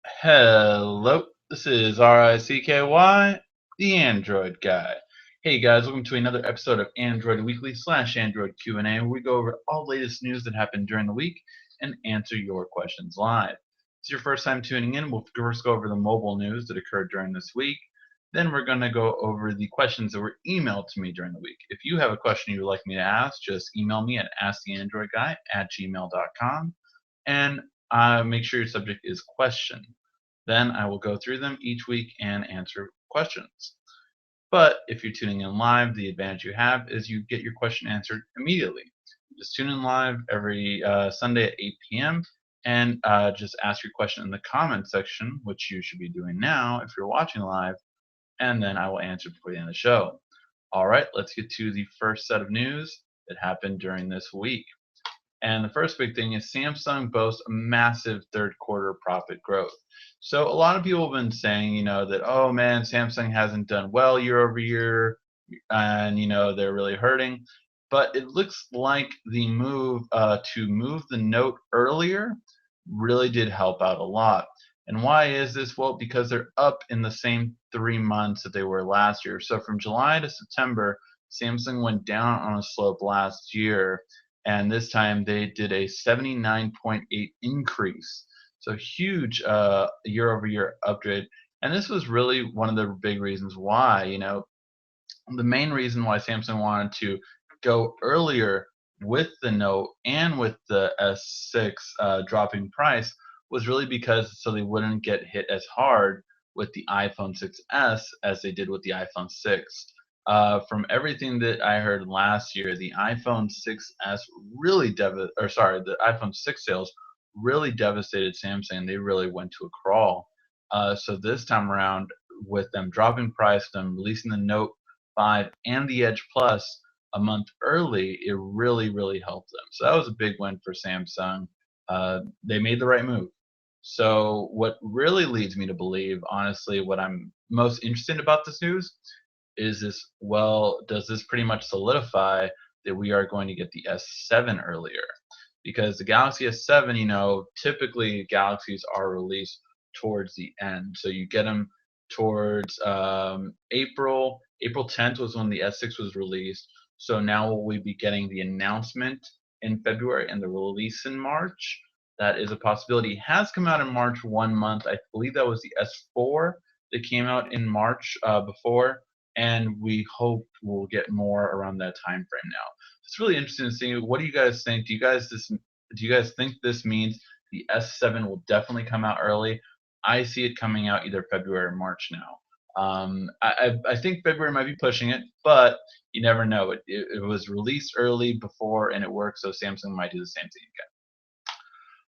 Hello, this is RICKY, the Android Guy. Hey guys, welcome to another episode of Android Weekly / Android Q&A, where we go over all latest news that happened during the week and answer your questions live. If it's your first time tuning in, we'll first go over the mobile news that occurred during this week. Then we're going to go over the questions that were emailed to me during the week. If you have a question you'd like me to ask, just email me at asktheandroidguy@gmail.com, and make sure your subject is question. Then I will go through them each week and answer questions. But if you're tuning in live, the advantage you have is you get your question answered immediately. Just tune in live every Sunday at 8 p.m. and just ask your question in the comment section, which you should be doing now if you're watching live, and then I will answer before the end of the show. All right, let's get to the first set of news that happened during this week. And the first big thing is Samsung boasts a massive third quarter profit growth. So a lot of people have been saying, that, oh man, Samsung hasn't done well year over year, and they're really hurting. But it looks like the move to move the Note earlier really did help out a lot. And why is this? Well, because they're up in the same 3 months that they were last year. So from July to September, Samsung went down on a slope last year, and this time they did a 79.8 increase. So huge year-over-year upgrade. And this was really one of the big reasons why, the main reason why Samsung wanted to go earlier with the Note and with the S6 dropping price was really because so they wouldn't get hit as hard with the iPhone 6s as they did with the iPhone 6. From everything that I heard last year, the iPhone 6s the iPhone 6 sales really devastated Samsung. They really went to a crawl. So this time around, with them dropping price, them releasing the Note 5 and the Edge Plus a month early, it really, really helped them. So that was a big win for Samsung. They made the right move. So what really leads me to believe, honestly, what I'm most interested about this news is this, well, does this pretty much solidify that we are going to get the S7 earlier? Because the Galaxy S7, typically Galaxies are released towards the end. So you get them towards April. April 10th was when the S6 was released. So now will we be getting the announcement in February and the release in March? That is a possibility. It has come out in March 1 month. I believe that was the S4 that came out in March before, and we hope we'll get more around that time frame now. It's really interesting to see. What do you guys think? Do you guys think this means the S7 will definitely come out early? I see it coming out either February or March now. I think February might be pushing it, but you never know. It was released early before and it worked, so Samsung might do the same thing again.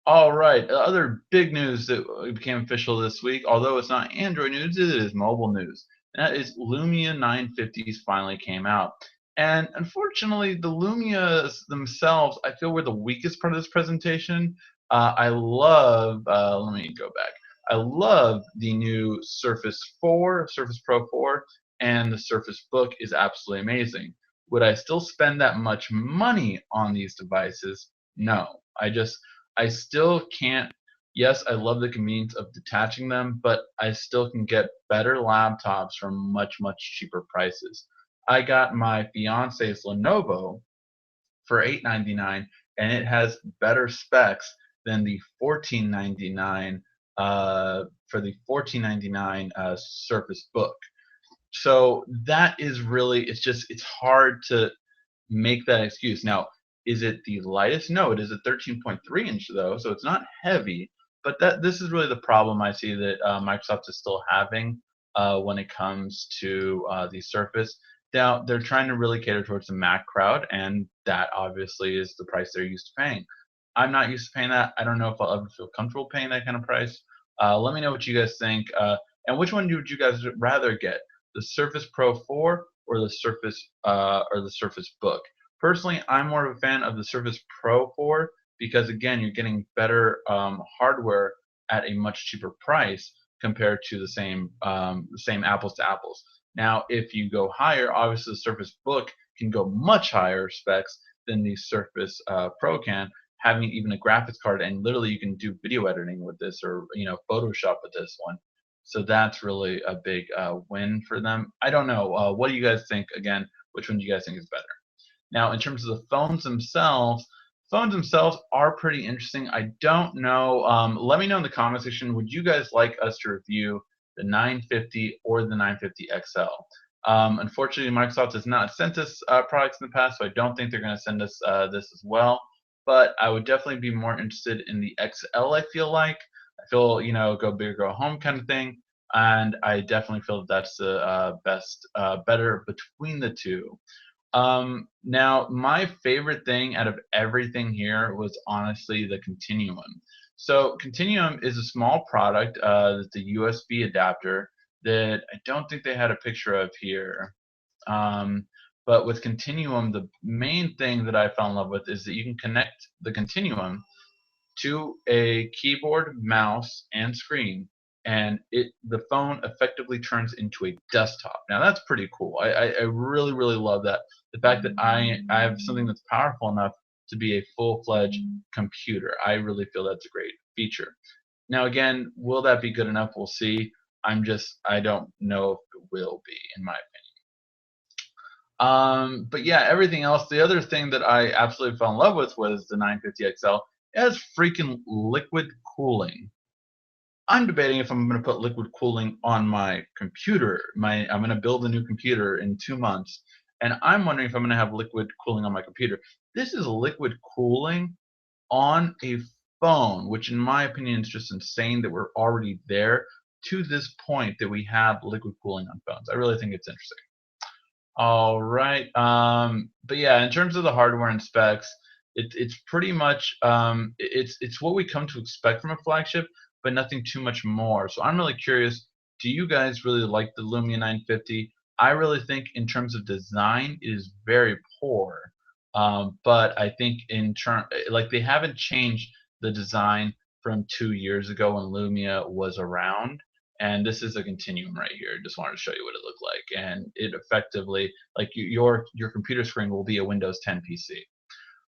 All right, other big news that became official this week, although it's not Android news, it is mobile news. And that is Lumia 950s finally came out. And unfortunately, the Lumias themselves, I feel, were the weakest part of this presentation. Let me go back. I love the new Surface 4, Surface Pro 4, and the Surface Book is absolutely amazing. Would I still spend that much money on these devices? No. I still can't. Yes, I love the convenience of detaching them, but I still can get better laptops for much, much cheaper prices. I got my fiance's Lenovo for $899, and it has better specs than the $1499 for the $1499 Surface Book. So that is really, it's hard to make that excuse. Now, is it the lightest? No, it is a 13.3 inch though, so it's not heavy. But this is really the problem I see that Microsoft is still having when it comes to the Surface. Now they're trying to really cater towards the Mac crowd, and that obviously is the price they're used to paying. I'm not used to paying that. I don't know if I'll ever feel comfortable paying that kind of price. Let me know what you guys think, and which one would you guys rather get, the Surface Pro 4 or the Surface Book? Personally, I'm more of a fan of the Surface Pro 4 because, again, you're getting better hardware at a much cheaper price compared to the same apples to apples. Now, if you go higher, obviously the Surface Book can go much higher specs than the Surface Pro can. having even a graphics card, and literally you can do video editing with this, or Photoshop with this one. So that's really a big win for them. I don't know. What do you guys think? Again, which one do you guys think is better? Now, in terms of the phones themselves are pretty interesting. I don't know. Let me know in the comment section. Would you guys like us to review the 950 or the 950 XL? Unfortunately, Microsoft has not sent us products in the past, so I don't think they're going to send us this as well. But I would definitely be more interested in the XL. I feel go big or go home kind of thing, and I definitely feel that that's the better between the two. Now, my favorite thing out of everything here was honestly the Continuum. So Continuum is a small product that's a USB adapter that I don't think they had a picture of here. Um, but with Continuum, the main thing that I fell in love with is that you can connect the Continuum to a keyboard, mouse, and screen, and the phone effectively turns into a desktop. Now that's pretty cool. I really really love that. The fact that I have something that's powerful enough to be a full-fledged computer. I really feel that's a great feature. Now again, will that be good enough? We'll see. I don't know if it will be, in my opinion. But yeah, everything else. The other thing that I absolutely fell in love with was the 950 XL. It has freaking liquid cooling. I'm debating if I'm going to put liquid cooling on my computer. I'm going to build a new computer in 2 months, and I'm wondering if I'm going to have liquid cooling on my computer. This is liquid cooling on a phone, which in my opinion is just insane that we're already there to this point that we have liquid cooling on phones. I really think it's interesting. All right. But yeah, in terms of the hardware and specs, it's pretty much it's what we come to expect from a flagship, but nothing too much more. So I'm really curious. Do you guys really like the Lumia 950? I really think in terms of design, it is very poor. But I think like they haven't changed the design from 2 years ago when Lumia was around. And this is a Continuum right here. Just wanted to show you what it looked like, and it effectively, like your computer screen will be a Windows 10 PC.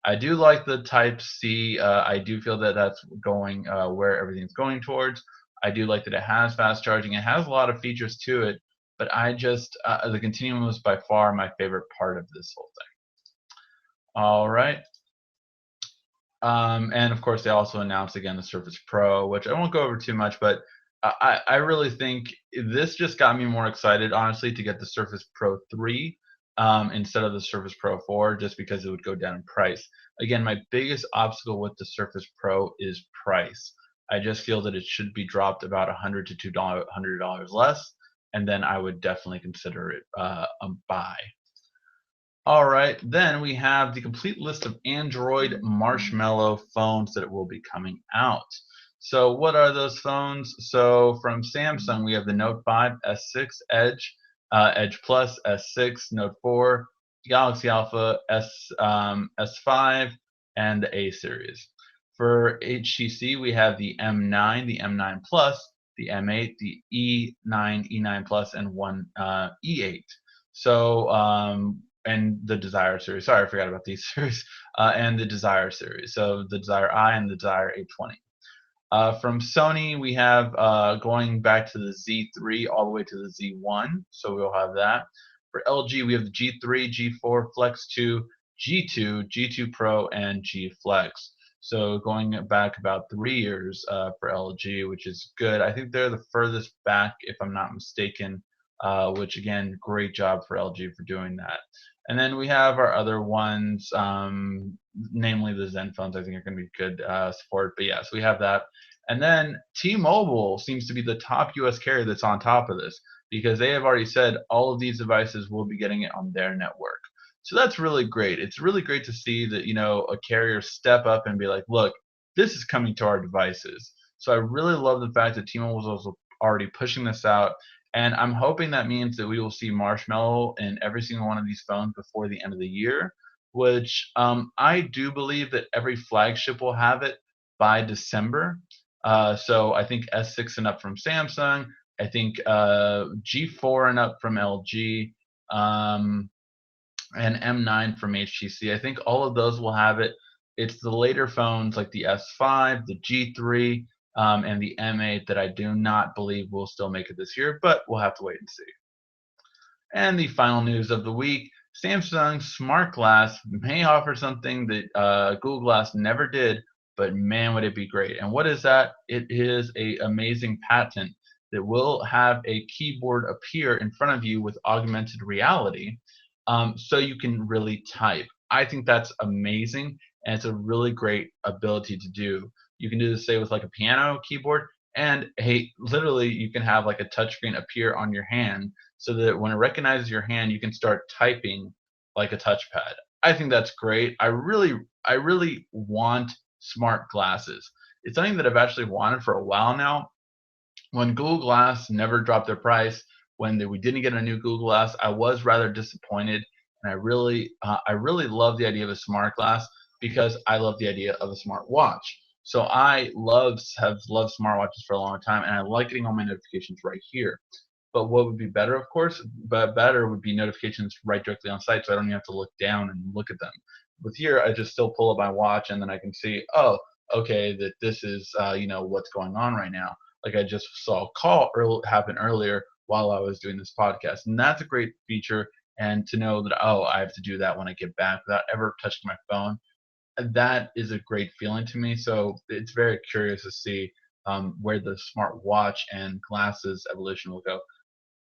I do like the Type C. I do feel that that's going where everything's going towards. I do like that it has fast charging. It has a lot of features to it, but the Continuum was by far my favorite part of this whole thing. All right. And of course, they also announced again the Surface Pro, which I won't go over too much, but I really think this just got me more excited, honestly, to get the Surface Pro 3 instead of the Surface Pro 4, just because it would go down in price. Again, my biggest obstacle with the Surface Pro is price. I just feel that it should be dropped about $100 to $200 less, and then I would definitely consider it a buy. All right, then we have the complete list of Android Marshmallow phones that will be coming out. So what are those phones? So from Samsung, we have the Note 5, S6, Edge, Edge Plus, S6, Note 4, Galaxy Alpha, S5, and the A series. For HTC, we have the M9, the M9 Plus, the M8, the E9, E9 Plus, and one E8. So and the Desire series. Sorry, I forgot about these series. And the Desire series. So the Desire I and the Desire A20. From Sony, we have going back to the Z3 all the way to the Z1. So we'll have that. For LG, we have the G3, G4, Flex 2, G2, G2 Pro, and G Flex. So going back about 3 years for LG, which is good. I think they're the furthest back, if I'm not mistaken, which again, great job for LG for doing that. And then we have our other ones, namely the Zen phones. I think are going to be good support. But yes, we have that. And then T-Mobile seems to be the top U.S. carrier that's on top of this, because they have already said all of these devices will be getting it on their network. So that's really great. It's really great to see that a carrier step up and be like, look, this is coming to our devices. So I really love the fact that T-Mobile is also already pushing this out. And I'm hoping that means that we will see Marshmallow in every single one of these phones before the end of the year, which I do believe that every flagship will have it by December. So I think S6 and up from Samsung. I think G4 and up from LG, and M9 from HTC. I think all of those will have it It's the later phones like the S5, the G3, and the M8 that I do not believe will still make it this year, but we'll have to wait and see. And the final news of the week, Samsung's Smart Glass may offer something that Google Glass never did, but man, would it be great. And what is that? It is a amazing patent that will have a keyboard appear in front of you with augmented reality, so you can really type. I think that's amazing, and it's a really great ability to do. You can do this, say, with like a piano keyboard, and hey, literally, you can have like a touchscreen appear on your hand so that when it recognizes your hand, you can start typing like a touchpad. I think that's great. I really want smart glasses. It's something that I've actually wanted for a while now. When Google Glass never dropped their price, when we didn't get a new Google Glass, I was rather disappointed, and I really love the idea of a smart glass because I love the idea of a smart watch. So have loved smartwatches for a long time, and I like getting all my notifications right here. But what would be better, of course, but better would be notifications right directly on site, so I don't even have to look down and look at them. With here, I just still pull up my watch, and then I can see, oh, okay, that this is what's going on right now. Like I just saw a call happen earlier while I was doing this podcast, and that's a great feature. And to know that, oh, I have to do that when I get back without ever touching my phone, that is a great feeling to me. So it's very curious to see where the smart watch and glasses evolution will go.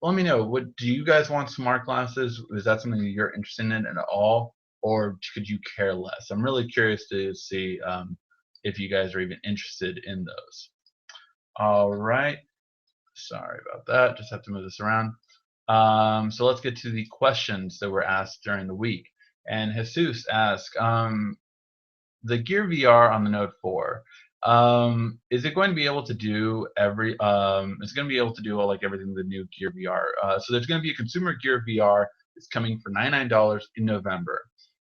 Let me know. What do you guys want smart glasses? Is that something that you're interested in at all, or could you care less? I'm really curious to see if you guys are even interested in those. All right. Sorry about that. Just have to move this around. So let's get to the questions that were asked during the week. And Jesus asked, the Gear VR on the Note 4, is it going to be able to do it's going to be able to do all, like everything the new Gear VR. So there's going to be a consumer Gear VR. It's coming for $99 in November.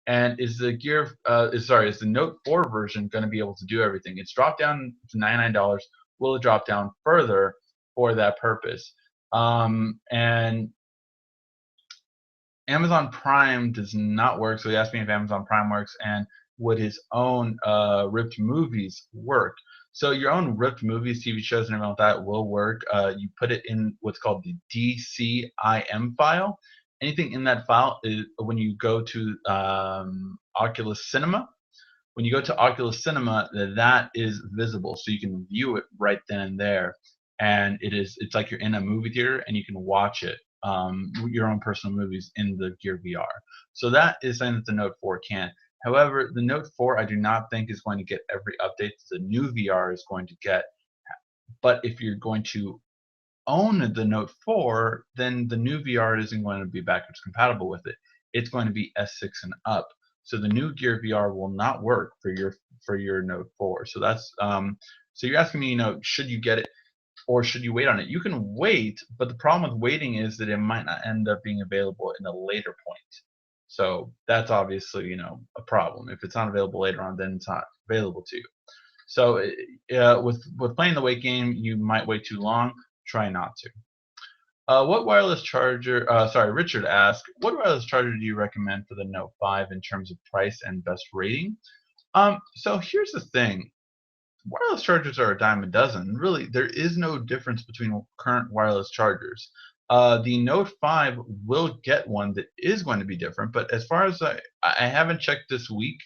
And is the Note 4 version going to be able to do everything? It's dropped down to $99. Will it drop down further for that purpose? And Amazon Prime does not work, so he asked me if Amazon Prime works and would his own ripped movies work. So your own ripped movies, TV shows, and everything like that will work. You put it in what's called the DCIM file. Anything in that file is when you go to Oculus Cinema. When you go to Oculus Cinema, that is visible, so you can view it right then and there. And it's like you're in a movie theater and you can watch it, your own personal movies in the Gear VR. So that is something that the Note 4 can. However, the Note 4 I do not think is going to get every update that the new VR is going to get. But if you're going to own the Note 4, then the new VR isn't going to be backwards compatible with it. It's going to be S6 and up. So the new Gear VR will not work for your Note 4. So that's so you're asking me, should you get it or should you wait on it? You can wait, but the problem with waiting is that it might not end up being available in a later point. So that's obviously, a problem. If it's not available later on, then it's not available to you. So with playing the wait game, you might wait too long. Try not to. What wireless charger? Sorry, Richard asked, what wireless charger do you recommend for the Note 5 in terms of price and best rating? So here's the thing. Wireless chargers are a dime a dozen. Really, there is no difference between current wireless chargers. The Note 5 will get one that is going to be different, but as far as I haven't checked this week,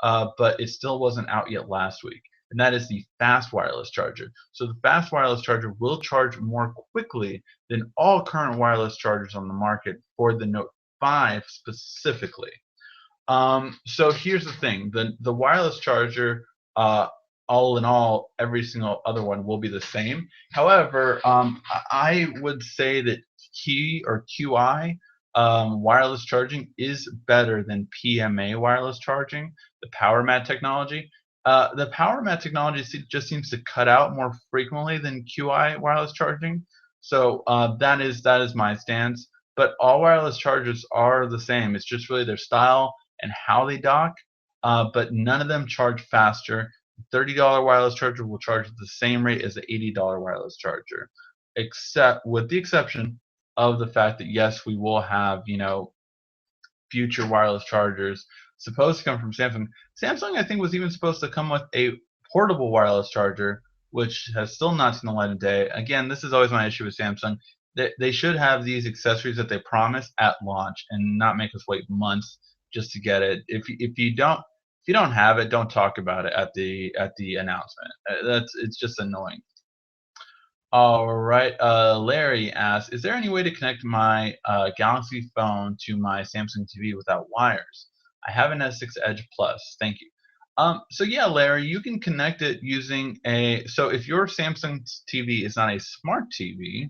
but it still wasn't out yet last week, and that is the fast wireless charger. So the fast wireless charger will charge more quickly than all current wireless chargers on the market for the Note 5 specifically. So here's the thing: the wireless charger, all in all, every single other one will be the same. However, I would say that QI wireless charging is better than PMA wireless charging, the power mat technology. The power mat technology just seems to cut out more frequently than QI wireless charging. So that is my stance. But all wireless chargers are the same. It's just really their style and how they dock. But none of them charge faster. $30 wireless charger will charge at the same rate as the $80 wireless charger, except with the exception of the fact that yes, we will have future wireless chargers supposed to come from Samsung. Samsung, I think, was even supposed to come with a portable wireless charger, which has still not seen the light of day. Again, this is always my issue with Samsung. They should have these accessories that they promise at launch and not make us wait months just to get it. If you don't have it, don't talk about it at the announcement. It's just annoying. All right. Larry asks, is there any way to connect my Galaxy phone to my Samsung TV without wires? I have an S6 Edge Plus. Thank you. So yeah, Larry, you can connect it using so if your Samsung TV is not a smart TV,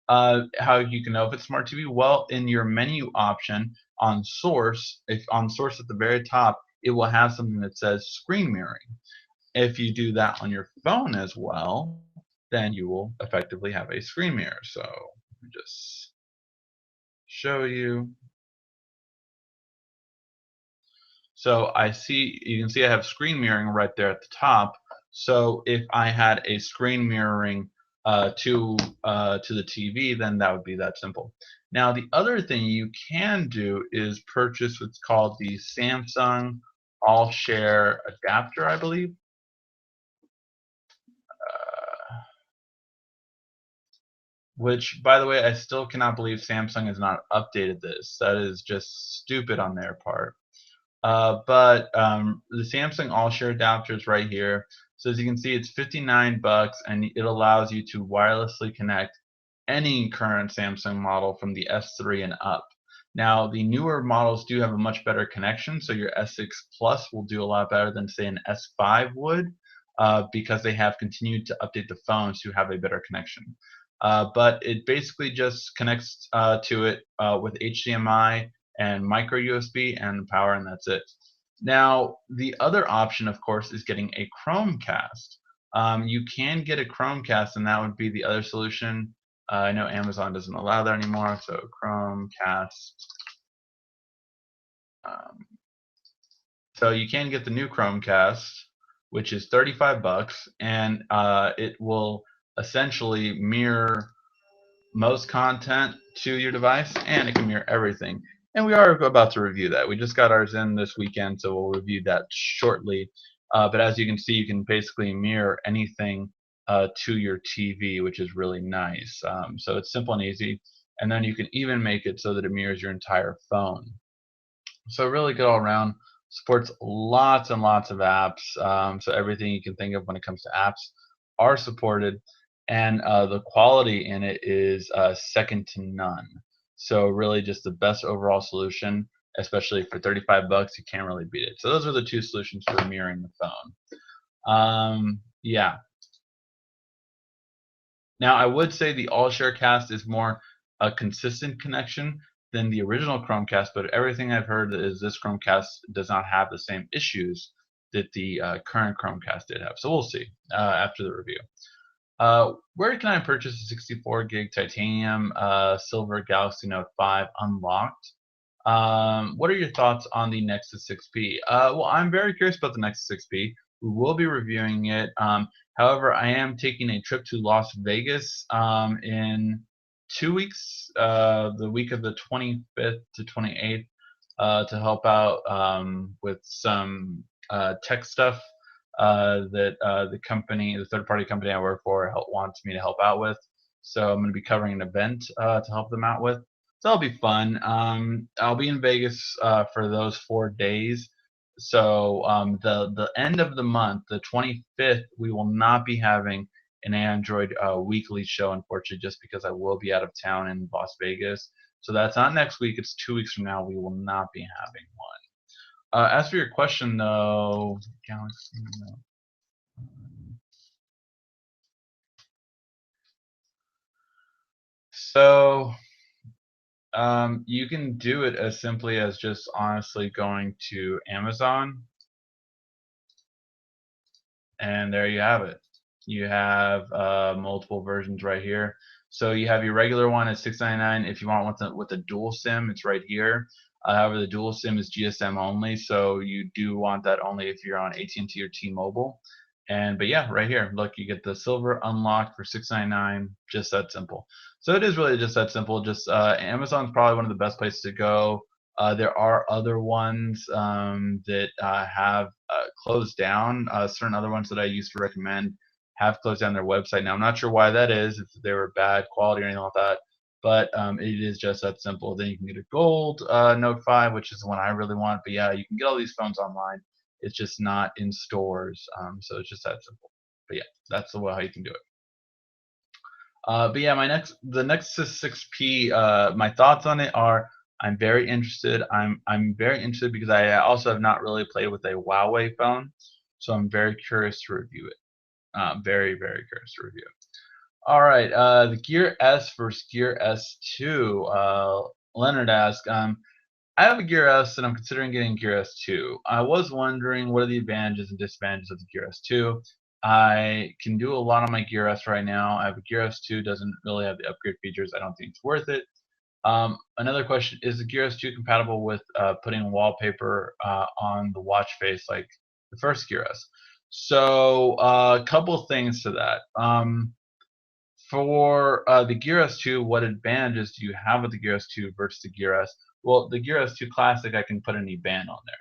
how you can know if it's smart TV? Well, in your menu option on source, if on source at the very top, it will have something that says screen mirroring. If you do that on your phone as well, then you will effectively have a screen mirror. So let me just show you. So you can see I have screen mirroring right there at the top. So if I had a screen mirroring to the TV, then that would be that simple. Now the other thing you can do is purchase what's called the Samsung AllShare adapter, I believe. Which, by the way, I still cannot believe Samsung has not updated this. That is just stupid on their part. But the Samsung AllShare adapter is right here. So as you can see, it's 59 bucks, and it allows you to wirelessly connect any current Samsung model from the S3 and up. Now, the newer models do have a much better connection, so your S6 Plus will do a lot better than, say, an S5 would, because they have continued to update the phones to have a better connection. But it basically just connects to it with HDMI and micro USB and power, and that's it. Now, the other option, of course, is getting a Chromecast. You can get a Chromecast, and that would be the other solution. I know Amazon doesn't allow that anymore, so Chromecast. So you can get the new Chromecast, which is 35 bucks, and it will essentially mirror most content to your device, and it can mirror everything. And we are about to review that. We just got ours in this weekend, so we'll review that shortly. But as you can see, you can basically mirror anything to your TV, which is really nice. So it's simple and easy. And then you can even make it so that it mirrors your entire phone. So really good all around. Supports lots and lots of apps. So everything you can think of when it comes to apps are supported, and the quality in it is second to none. So really just the best overall solution, especially for 35 bucks, you can't really beat it. So those are the two solutions for mirroring the phone. Yeah. Now I would say the AllShare Cast is more a consistent connection than the original Chromecast, but everything I've heard is this Chromecast does not have the same issues that the current Chromecast did have. So we'll see after the review. Where can I purchase a 64 gig titanium silver Galaxy Note 5 unlocked? What are your thoughts on the Nexus 6P? Well, I'm very curious about the Nexus 6P. We will be reviewing it. However, I am taking a trip to Las Vegas in 2 weeks, the week of the 25th to 28th, to help out with some tech stuff that the third-party company I work for, wants me to help out with. So I'm going to be covering an event to help them out with. So that'll be fun. I'll be in Vegas for those 4 days. So the end of the month, the 25th, we will not be having an Android weekly show, unfortunately, just because I will be out of town in Las Vegas. So that's not next week. It's 2 weeks from now. We will not be having one. As for your question, though, Galaxy Note. So you can do it as simply as just honestly going to Amazon, and there you have it. You have multiple versions right here. So you have your regular one at $6.99. If you want one with a dual SIM, it's right here. However, the dual SIM is GSM only, so you do want that only if you're on AT&T or T-Mobile. But yeah, right here, look, you get the silver unlocked for $6.99. Just that simple. So it is really just that simple. Just Amazon's probably one of the best places to go There are other ones that have closed down. Certain other ones that I used to recommend have closed down their website. Now, I'm not sure why that is, if they were bad quality or anything like that, but it is just that simple. Then you can get a gold Note 5, which is the one I really want. But yeah, you can get all these phones online. It's just not in stores, so it's just that simple. But yeah, that's the way how you can do it. But yeah, the Nexus 6P. My thoughts on it are, I'm very interested. I'm very interested because I also have not really played with a Huawei phone, so I'm very curious to review it. Very curious to review it. All right, the Gear S versus Gear S2. Leonard asked, I have a Gear S and I'm considering getting Gear S2. I was wondering what are the advantages and disadvantages of the Gear S2. I can do a lot on my Gear S right now. I have a Gear S2, doesn't really have the upgrade features. I don't think it's worth it. Another question, is the Gear S2 compatible with putting wallpaper on the watch face like the first Gear S? So a couple things to that. For the Gear S2, what advantages do you have with the Gear S2 versus the Gear S? Well, the Gear S2 Classic, I can put any band on there.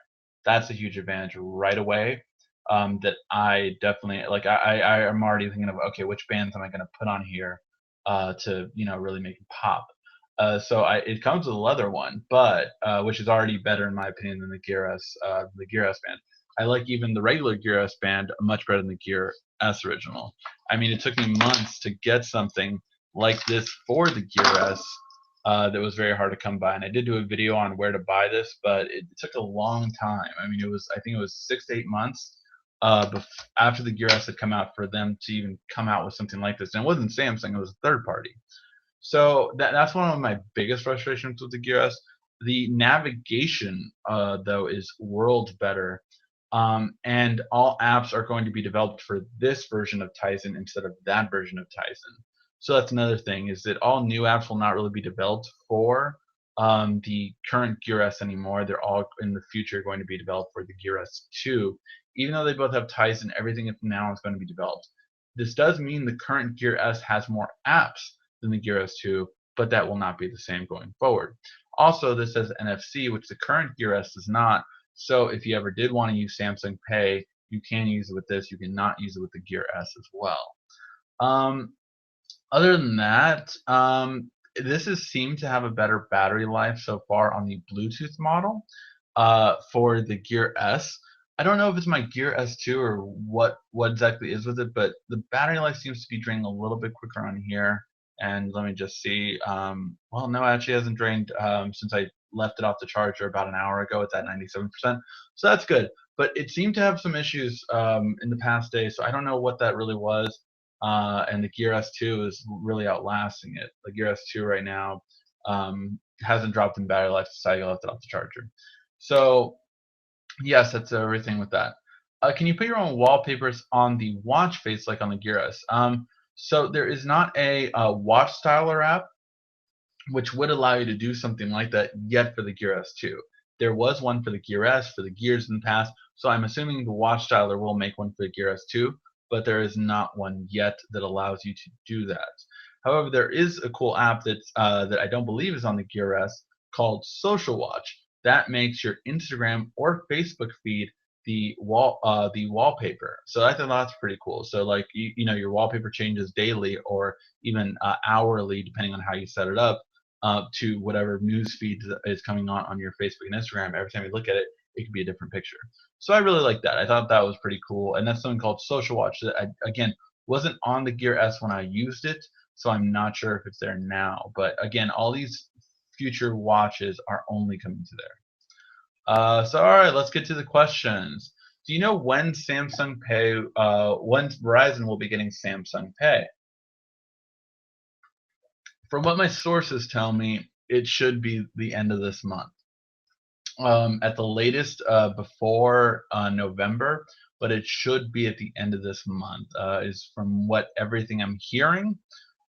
That's a huge advantage right away. That I definitely like. I am already thinking of, okay, which bands am I going to put on here to really make it pop. So it comes with a leather one, but which is already better in my opinion than the Gear S band. I like even the regular Gear S band much better than the Gear S original. I mean, it took me months to get something like this for the Gear S that was very hard to come by. And I did do a video on where to buy this, but it took a long time. I mean, I think it was 6 to 8 months after the Gear S had come out for them to even come out with something like this. And it wasn't Samsung, it was a third party. So that's one of my biggest frustrations with the Gear S. The navigation, though, is worlds better. And all apps are going to be developed for this version of Tizen instead of that version of Tizen. So that's another thing, is that all new apps will not really be developed for the current Gear S anymore. They're all in the future going to be developed for the Gear S2. Even though they both have Tizen, everything now is going to be developed. This does mean the current Gear S has more apps than the Gear S2, but that will not be the same going forward. Also, this has NFC, which the current Gear S does not. So if you ever did want to use Samsung Pay, you can use it with this. You cannot use it with the Gear S as well. Other than that, this has seemed to have a better battery life so far on the Bluetooth model for the Gear S. I don't know if it's my Gear S2 or what exactly is with it, but the battery life seems to be draining a little bit quicker on here. And let me just see. Well, no, it actually hasn't drained since I left it off the charger about an hour ago at that 97%. So that's good. But it seemed to have some issues in the past day, so I don't know what that really was. And the Gear S2 is really outlasting it. The Gear S2 right now hasn't dropped in battery life since I left it off the charger. So yes, that's everything with that. Can you put your own wallpapers on the watch face like on the Gear S? So there is not a watch styler app which would allow you to do something like that yet for the Gear S2. There was one for the Gear S, for the Gears in the past, so I'm assuming the watch styler will make one for the Gear S2, but there is not one yet that allows you to do that. However, there is a cool app that I don't believe is on the Gear S called Social Watch. That makes your Instagram or Facebook feed the wallpaper. So I thought that's pretty cool. So like your wallpaper changes daily or even hourly depending on how you set it up to whatever news feed is coming on your Facebook and Instagram. Every time you look at it, it could be a different picture. So I really like that. I thought that was pretty cool, and that's something called Social Watch that again wasn't on the Gear S when I used it, so I'm not sure if it's there now. But again, all these future watches are only coming to there. So all right, let's get to the questions. Do you know when Samsung Pay, when Verizon will be getting Samsung Pay? From what my sources tell me, it should be the end of this month. At the latest before November, but it should be at the end of this month. Is from what everything I'm hearing.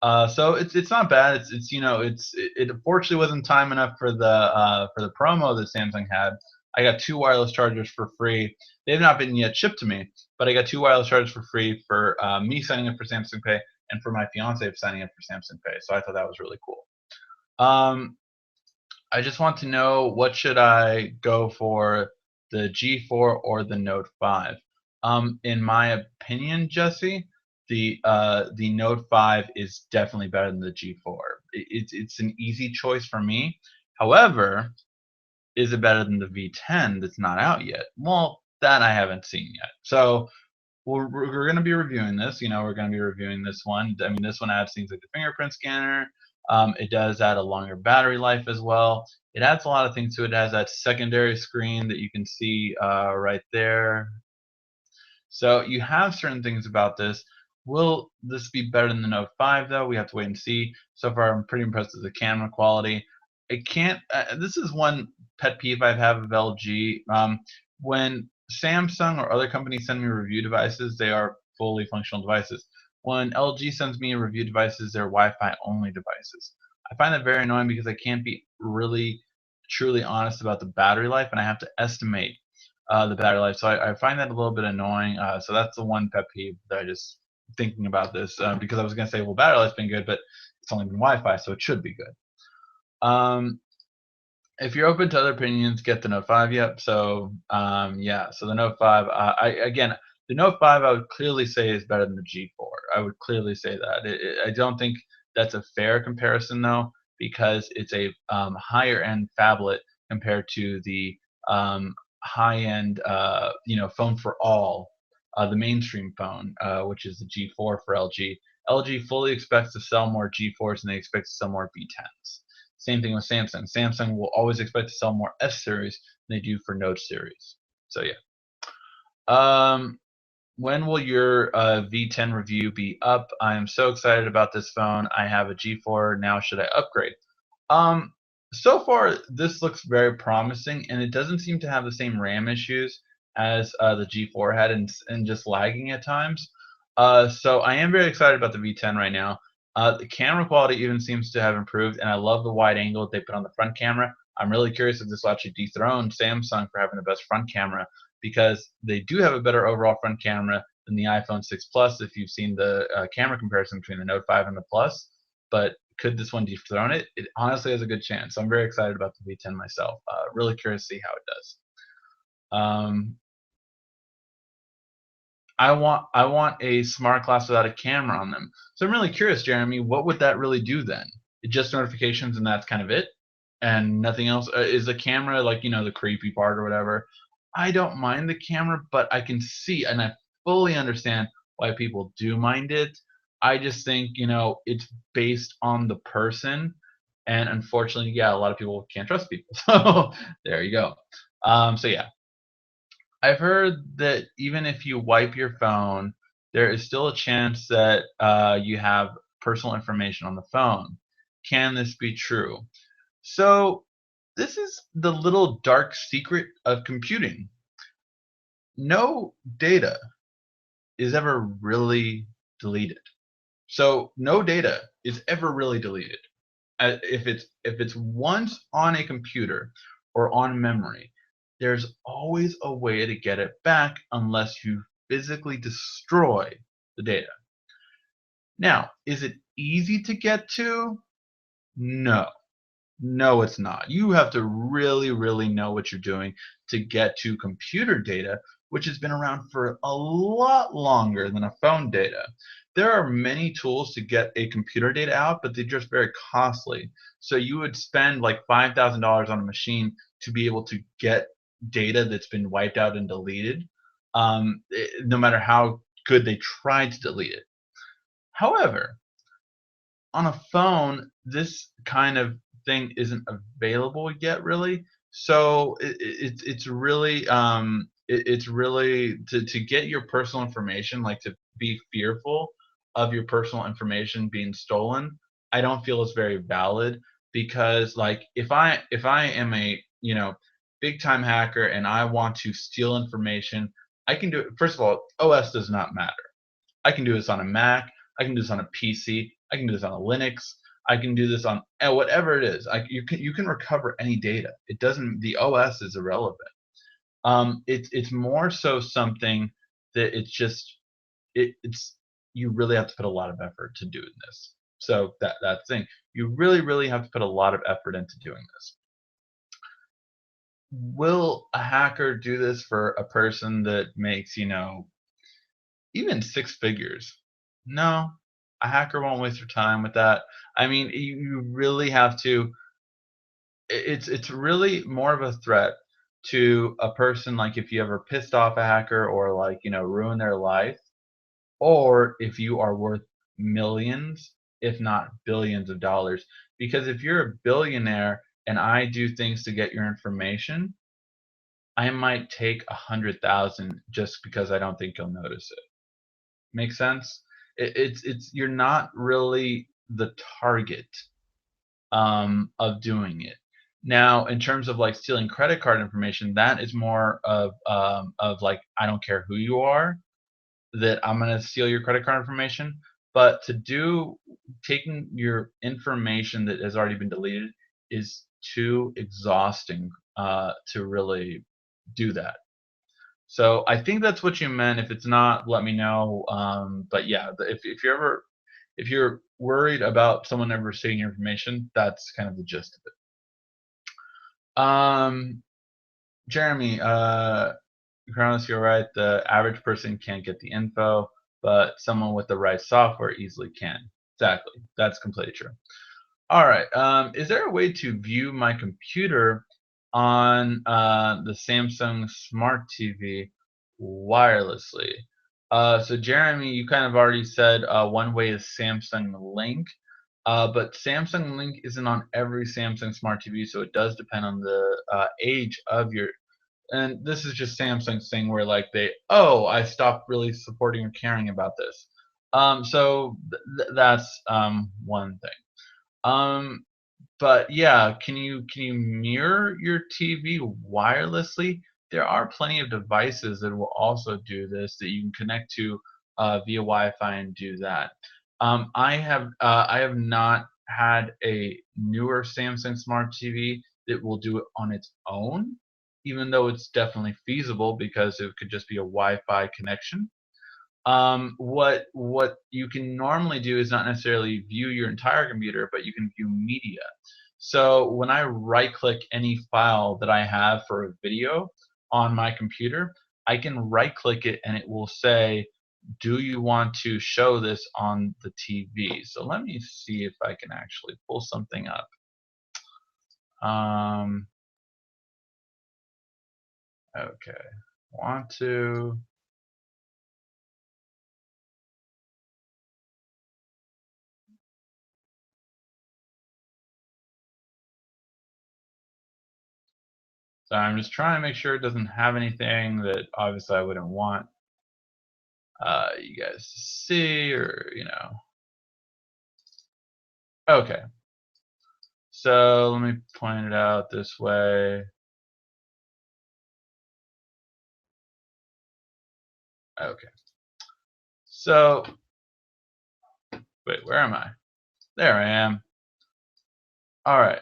So it's not bad. It unfortunately wasn't time enough for the promo that Samsung had. I got 2 wireless chargers for free. They've not been yet shipped to me, but I got 2 wireless chargers for free for me signing up for Samsung Pay and for my fiance signing up for Samsung Pay. So I thought that was really cool. I just want to know, what should I go for, the G4 or the Note 5? In my opinion, Jesse, the Note 5 is definitely better than the G4. It's an easy choice for me. However, is it better than the V10 that's not out yet? Well, that I haven't seen yet. So we're going to be reviewing this. We're going to be reviewing this one. I mean, this one adds things like the fingerprint scanner. It does add a longer battery life as well. It adds a lot of things to it. It has that secondary screen that you can see right there. So you have certain things about this. Will this be better than the Note 5 though? We have to wait and see. So far, I'm pretty impressed with the camera quality. It can't. This is one pet peeve I have of LG. When Samsung or other companies send me review devices, they are fully functional devices. When LG sends me review devices, they're Wi-Fi only devices. I find that very annoying because I can't be really truly honest about the battery life, and I have to estimate the battery life. So I find that a little bit annoying. So that's the one pet peeve that I just thinking about this, because I was gonna say, well, battery life's been good, but it's only been Wi-Fi, so it should be good. Um, if you're open to other opinions, get the Note 5. Yep. So yeah. So the Note 5. The Note 5 I would clearly say is better than the G4. I would clearly say that. I don't think that's a fair comparison though, because it's a higher end phablet compared to the high end phone for all, the mainstream phone, which is the G4 for LG. LG fully expects to sell more G4s than they expect to sell more V10s. Same thing with Samsung. Samsung will always expect to sell more S series than they do for Note series. So yeah. Um, when will your V10 review be up? I am so excited about this phone. I have a G4 now. Should I upgrade? Um, so far this looks very promising, and it doesn't seem to have the same RAM issues as the G4 had, and just lagging at times. So I am very excited about the V10 right now. The camera quality even seems to have improved, and I love the wide angle they put on the front camera. I'm really curious if this will actually dethrone Samsung for having the best front camera, because they do have a better overall front camera than the iPhone 6 Plus, if you've seen the camera comparison between the Note 5 and the Plus. But could this one dethrone it? It honestly has a good chance. So I'm very excited about the V10 myself. Really curious to see how it does. Um, I want a smart glass without a camera on them. So I'm really curious, Jeremy, what would that really do then? It just notifications and that's kind of it, and nothing else. Is the camera like, the creepy part or whatever? I don't mind the camera, but I can see and I fully understand why people do mind it. I just think, it's based on the person, and unfortunately, yeah, a lot of people can't trust people. So there you go. So yeah, I've heard that even if you wipe your phone, there is still a chance that you have personal information on the phone. Can this be true? So, this is the little dark secret of computing. No data is ever really deleted. So, no data is ever really deleted. If it's once on a computer or on memory, there's always a way to get it back unless you physically destroy the data. Now, is it easy to get to? No. No, it's not. You have to really, really know what you're doing to get to computer data, which has been around for a lot longer than a phone data. There are many tools to get a computer data out, but they're just very costly. So you would spend like $5,000 on a machine to be able to get data that's been wiped out and deleted, no matter how good they try to delete it. However, on a phone, this kind of thing isn't available yet, really. So it's really to get your personal information, like to be fearful of your personal information being stolen. I don't feel is very valid, because like if I am a big time hacker and I want to steal information, I can do it. First of all, OS does not matter. I can do this on a Mac. I can do this on a PC. I can do this on a Linux. I can do this on whatever it is. You can recover any data. It doesn't. The OS is irrelevant. It's more so something that it's you really have to put a lot of effort to do this. So that thing, you really have to put a lot of effort into doing this. will a hacker do this for a person that makes, even six figures? No, a hacker won't waste your time with that. I mean, you really have to. It's really more of a threat to a person, like if you ever pissed off a hacker or like ruin their life, or if you are worth millions, if not billions of dollars. Because if you're a billionaire and I do things to get your information, I might take 100,000 just because I don't think you'll notice it. Make sense? It's you're not really the target of doing it. Now, in terms of like stealing credit card information, that is more of like I don't care who you are, that I'm gonna steal your credit card information. But to do taking your information that has already been deleted is too exhausting to really do that. So I think that's what you meant. If it's not, let me know. But yeah, if you're worried about someone ever seeing your information, that's kind of the gist of it. Jeremy, Kronos, you're right. The average person can't get the info, but someone with the right software easily can. Exactly. That's completely true. All right. Is there a way to view my computer on the Samsung Smart TV wirelessly? So Jeremy, you kind of already said one way is Samsung Link, but Samsung Link isn't on every Samsung Smart TV, so it does depend on the age of your. And this is just Samsung's thing where like I stopped really supporting or caring about this. So that's one thing. Um, but yeah, can you mirror your TV wirelessly? There are plenty of devices that will also do this that you can connect to via Wi-Fi and do that. I have not had a newer Samsung Smart TV that will do it on its own, even though it's definitely feasible because it could just be a Wi-Fi connection. What you can normally do is not necessarily view your entire computer, but you can view media. So when I right click any file that I have for a video on my computer, I can right click it and it will say, do you want to show this on the TV? So let me see if I can actually pull something up. Um, okay, want to. So I'm just trying to make sure it doesn't have anything that obviously I wouldn't want you guys to see, or Okay, so let me point it out this way. Okay, so wait, where am I? There I am. All right.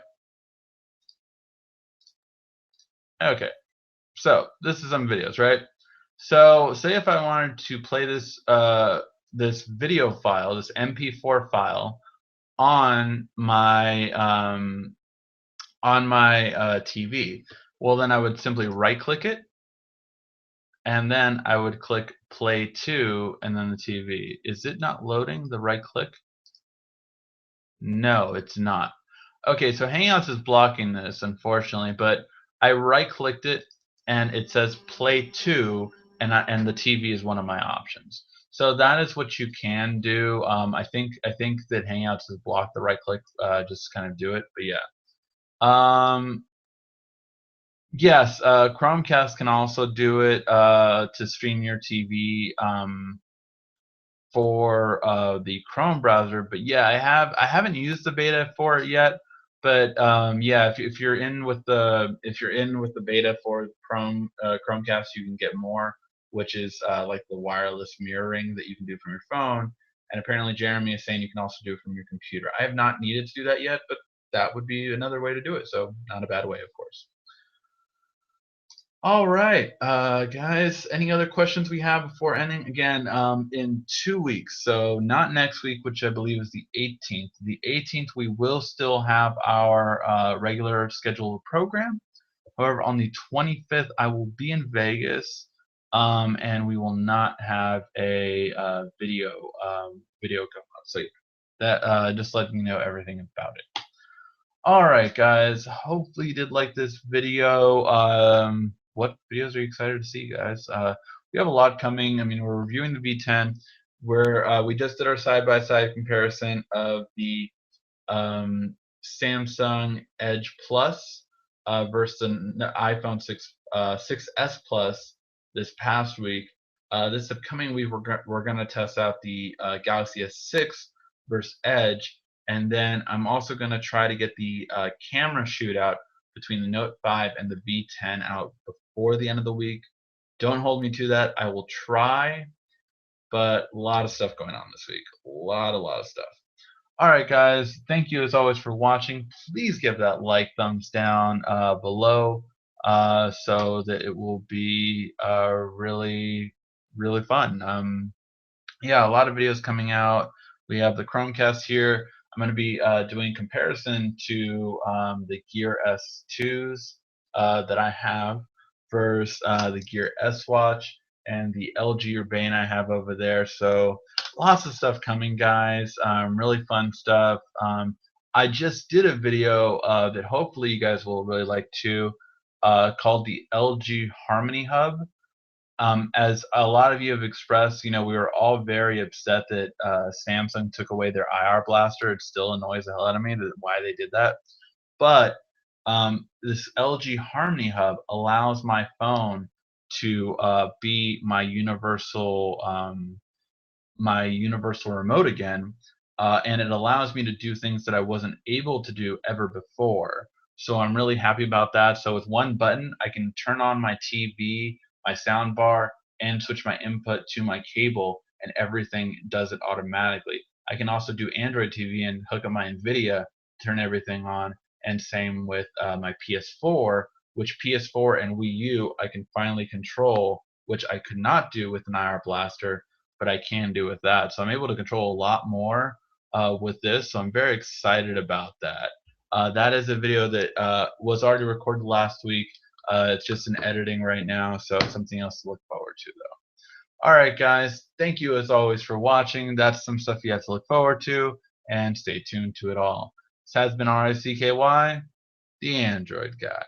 Okay, so this is some videos, right? So say if I wanted to play this video file, this MP4 file on my TV. Well, then I would simply right click it, and then I would click play to, and then the TV. Is it not loading the right click? No, it's not. Okay, so Hangouts is blocking this, unfortunately, but I right clicked it and it says play to, and the TV is one of my options. So that is what you can do. I think that Hangouts has blocked the right click. Just kind of do it, but yeah. Um, yes, Chromecast can also do it to stream your TV. For the Chrome browser. But yeah, I haven't used the beta for it yet. But yeah, if you're in with the beta for Chromecast, you can get more, which is like the wireless mirroring that you can do from your phone. And apparently, Jeremy is saying you can also do it from your computer. I have not needed to do that yet, but that would be another way to do it. So not a bad way, of course. All right, guys, any other questions we have before ending? Again, in 2 weeks, so not next week, which I believe is the 18th. The 18th, we will still have our regular scheduled program. However, on the 25th, I will be in Vegas, and we will not have a video come up. So that just letting you know everything about it. All right, guys. Hopefully you did like this video. What videos are you excited to see, guys? We have a lot coming. I mean, we're reviewing the V10. We just did our side-by-side comparison of the Samsung Edge Plus versus the iPhone 6s Plus this past week. This upcoming week, we're going to test out the Galaxy S6 versus Edge, and then I'm also going to try to get the camera shootout between the Note 5 and the V10 out before the end of the week. Don't hold me to that. I will try, but a lot of stuff going on this week. A lot of stuff. Alright guys, thank you as always for watching. Please give that like, thumbs down below so that it will be really fun. Yeah, a lot of videos coming out. We have the Chromecast here. I'm going to be doing comparison to the Gear S2s that I have versus the Gear S Watch and the LG Urbane I have over there. So lots of stuff coming, guys. Really fun stuff. I just did a video that hopefully you guys will really like too, called the LG Harmony Hub. As a lot of you have expressed, we were all very upset that Samsung took away their IR blaster. It still annoys the hell out of me why they did that. But this LG Harmony Hub allows my phone to be my universal remote again, and it allows me to do things that I wasn't able to do ever before. So I'm really happy about that. So with one button, I can turn on my TV, my sound bar, and switch my input to my cable, and everything does it automatically. I can also do Android TV and hook up my NVIDIA, turn everything on, and same with my PS4, which PS4 and Wii U I can finally control, which I could not do with an IR blaster, but I can do with that. So I'm able to control a lot more with this. So I'm very excited about that. That is a video that was already recorded last week. It's just in editing right now, so something else to look forward to, though. All right, guys. Thank you, as always, for watching. That's some stuff you have to look forward to, and stay tuned to it all. This has been RICKY, the Android Guy.